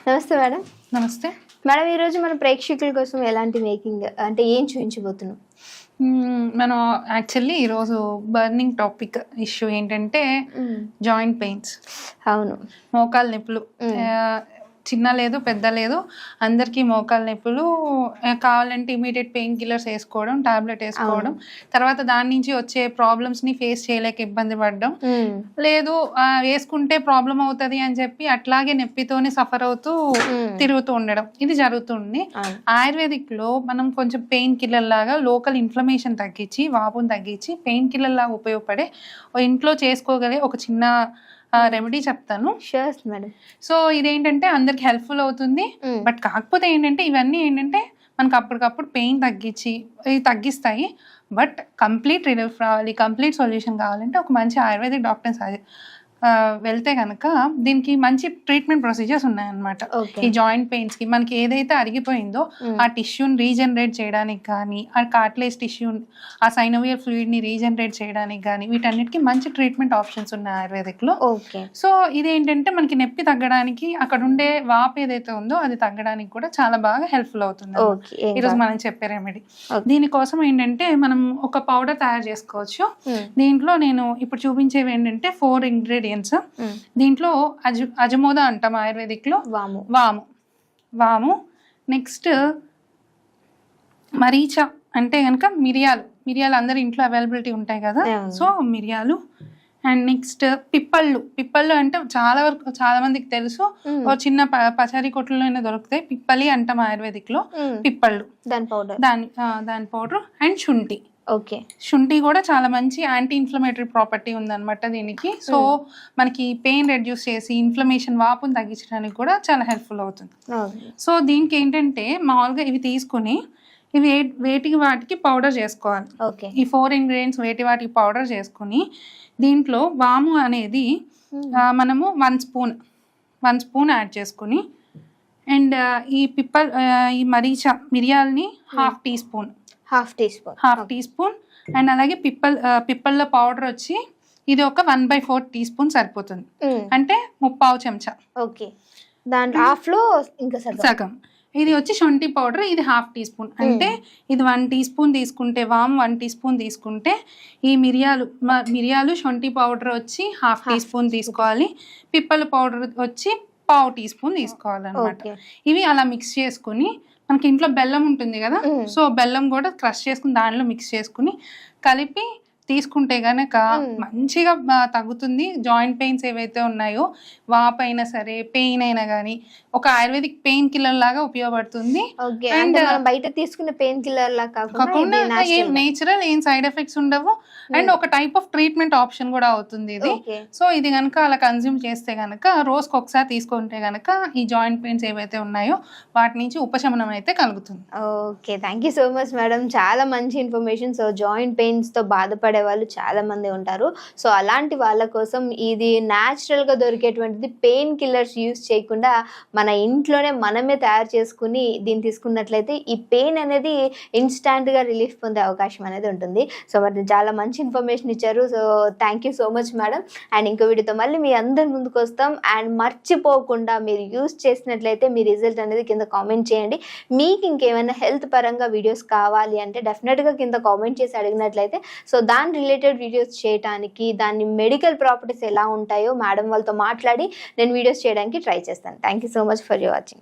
నమస్తే మేడం. నమస్తే మేడం, ఈరోజు మన ప్రేక్షకుల కోసం ఎలాంటి మేకింగ్ అంటే ఏం చూపించబోతున్నాం? మనం యాక్చువల్లీ ఈరోజు బర్నింగ్ టాపిక్ ఇష్యూ ఏంటంటే జాయింట్ పెయిన్స్. అవును, మోకాలు నొప్పులు. చిన్న లేదు పెద్ద లేదు, అందరికీ మోకాలు నొప్పులు. కావాలంటే ఇమీడియట్ పెయిన్ కిల్లర్స్ వేసుకోవడం, టాబ్లెట్ వేసుకోవడం, తర్వాత దాని నుంచి వచ్చే ప్రాబ్లమ్స్ని ఫేస్ చేయలేక ఇబ్బంది పడడం, లేదు వేసుకుంటే ప్రాబ్లం అవుతుంది అని చెప్పి అట్లాగే నొప్పితోనే సఫర్ అవుతూ తిరుగుతూ ఉండడం, ఇది జరుగుతుంది. ఆయుర్వేదిక్లో మనం కొంచెం పెయిన్ కిల్లర్ లాగా లోకల్ ఇన్ఫ్లమేషన్ తగ్గించి, వాపుని తగ్గించి పెయిన్ కిల్లర్ లాగా ఉపయోగపడే ఇంట్లో చేసుకోగలే ఒక చిన్న రెమెడీ చెప్తాను. Sure madam. సో ఇదేంటంటే అందరికి హెల్ప్ఫుల్ అవుతుంది. బట్ కాకపోతే ఏంటంటే ఇవన్నీ ఏంటంటే మనకు అప్పటికప్పుడు పెయిన్ తగ్గిస్తాయి. బట్ కంప్లీట్ రిలీఫ్ రావాలి, కంప్లీట్ సొల్యూషన్ కావాలంటే ఒక మంచి ఆయుర్వేదిక్ డాక్టర్ వెళ్తే కనుక దీనికి మంచి ట్రీట్మెంట్ ప్రొసీజర్స్ ఉన్నాయన్నమాట. ఈ జాయింట్ పెయిన్స్ కి మనకి ఏదైతే అరిగిపోయిందో ఆ టిష్యూని రీజనరేట్ చేయడానికి కానీ, ఆ కార్టిలేజ్ టిష్యూ, ఆ సైనోవియర్ ఫ్లూయిడ్ ని రీజనరేట్ చేయడానికి కానీ, వీటన్నిటికీ మంచి ట్రీట్మెంట్ ఆప్షన్స్ ఉన్నాయి ఆయుర్వేదిక్ లో. సో ఇదేంటంటే మనకి నొప్పి తగ్గడానికి, అక్కడ ఉండే వాపు ఏదైతే ఉందో అది తగ్గడానికి కూడా చాలా బాగా హెల్ప్ఫుల్ అవుతుంది. ఈరోజు మనం చెప్పే రెమెడీ. దీనికోసం ఏంటంటే మనం ఒక పౌడర్ తయారు చేసుకోవచ్చు. దీంట్లో నేను ఇప్పుడు చూపించేవి ఏంటంటే 4 ఇంగ్రీడియంట్స్. దీంట్లో అజమోదా అంటాం ఆయుర్వేదిక్ లో, వాము. నెక్స్ట్ మరీచా అంటే కనుక మిరియాలు అందరి ఇంట్లో అవైలబిలిటీ ఉంటాయి కదా, సో మిరియాలు. అండ్ నెక్స్ట్ పిప్పళ్ళు అంటే చాలా మందికి తెలుసు, ఒక చిన్న పచారీ కొట్లలోనే దొరుకుతాయి. పిప్పలి అంటాం ఆయుర్వేదిక్ లో, పిప్పళ్ళు, దాని పౌడర్. అండ్ శుంఠి కూడా చాలా మంచి యాంటీ ఇన్ఫ్లమేటరీ ప్రాపర్టీ ఉందన్నమాట దీనికి. సో మనకి పెయిన్ రెడ్యూస్ చేసి ఇన్ఫ్లమేషన్, వాపుని తగ్గించడానికి కూడా చాలా హెల్ప్ఫుల్ అవుతుంది. సో దీనికి ఏంటంటే మామూలుగా ఇవి తీసుకుని ఇవి వేటికి వాటికి పౌడర్ చేసుకోవాలి. ఈ 4 ఇంగ్రీడియంట్స్ వేటి వాటికి పౌడర్ చేసుకుని దీంట్లో వాము అనేది మనము 1 స్పూన్ యాడ్ చేసుకుని, అండ్ ఈ మిరియాలని హాఫ్ టీ స్పూన్, అండ్ అలాగే పిప్పళ్ళ పౌడర్ వచ్చి ఇది ఒక 1/4 టీ స్పూన్ సరిపోతుంది, అంటే 3/4 చెంచా. సగం. ఇది వచ్చి శొంఠి పౌడర్, ఇది హాఫ్ టీ స్పూన్. అంటే ఇది 1 టీ స్పూన్ తీసుకుంటే, వాము 1 టీ స్పూన్ తీసుకుంటే, ఈ మిరియాలు శొంఠి పౌడర్ వచ్చి హాఫ్ టీ స్పూన్ తీసుకోవాలి, పిప్పల పౌడర్ వచ్చి 1/4 టీ స్పూన్ తీసుకోవాలన్నమాట. ఇవి అలా మిక్స్ చేసుకుని, మనకి ఇంట్లో బెల్లం ఉంటుంది కదా, సో బెల్లం కూడా క్రష్ చేసుకుని దానిలో మిక్స్ చేసుకుని కలిపి తీసుకుంటే గనక మంచిగా తగ్గుతుంది. జాయింట్ పెయిన్స్ ఏవైతే ఉన్నాయో, వాపు అయినా సరే, పెయిన్ అయినా కానీ ఒక ఆయుర్వేదిక్ పెయిన్ కిల్లర్ లాగా ఉపయోగపడుతుంది. అండ్ బయట తీసుకునే పెయిన్ కిల్లర్ లాగా కాకుండా నేచురల్, ఏం సైడ్ ఎఫెక్ట్స్ ఉండవు. అండ్ ఒక టైప్ ఆఫ్ ట్రీట్మెంట్ ఆప్షన్ కూడా అవుతుంది ఇది. సో ఇది కనుక అలా కన్జ్యూమ్ చేస్తే గనక, రోజుకి ఒకసారి తీసుకుంటే గనక ఈ జాయింట్ పెయిన్స్ ఏవైతే ఉన్నాయో వాటి నుంచి ఉపశమనం అయితే కలుగుతుంది. Okay, thank you so much madam. చాలా మంచి ఇన్ఫర్మేషన్. సో జాయింట్ పెయిన్స్ తో బాధపడే వాళ్ళు చాలా మంది ఉంటారు. సో అలాంటి వాళ్ళ కోసం ఇది న్యాచురల్ గా దొరికేటువంటిది. పెయిన్ కిల్లర్స్ యూజ్ చేయకుండా మన ఇంట్లోనే మనమే తయారు చేసుకుని దీన్ని తీసుకున్నట్లయితే ఈ పెయిన్ అనేది ఇన్స్టాంట్ గా రిలీఫ్ పొందే అవకాశం అనేది ఉంటుంది. సో మరి చాలా మంచి ఇన్ఫర్మేషన్ ఇచ్చారు. So thank you so much madam. And ఇంకో వీడియోతో మళ్ళీ మీ అందరి ముందుకు వస్తాం. అండ్ మర్చిపోకుండా మీరు యూజ్ చేసినట్లయితే మీ రిజల్ట్ అనేది కింద కామెంట్ చేయండి. మీకు ఇంకేమైనా హెల్త్ పరంగా వీడియోస్ కావాలి అంటే డెఫినెట్గా కింద కామెంట్ చేసి అడిగినట్లయితే సో దాని రిలేటెడ్ వీడియోస్ చేయడానికి, దాని మెడికల్ ప్రాపర్టీస్ ఎలా ఉంటాయో మేడం వాళ్ళతో మాట్లాడి నేను వీడియోస్ చేయడానికి ట్రై చేస్తాను. Thank you so much for watching.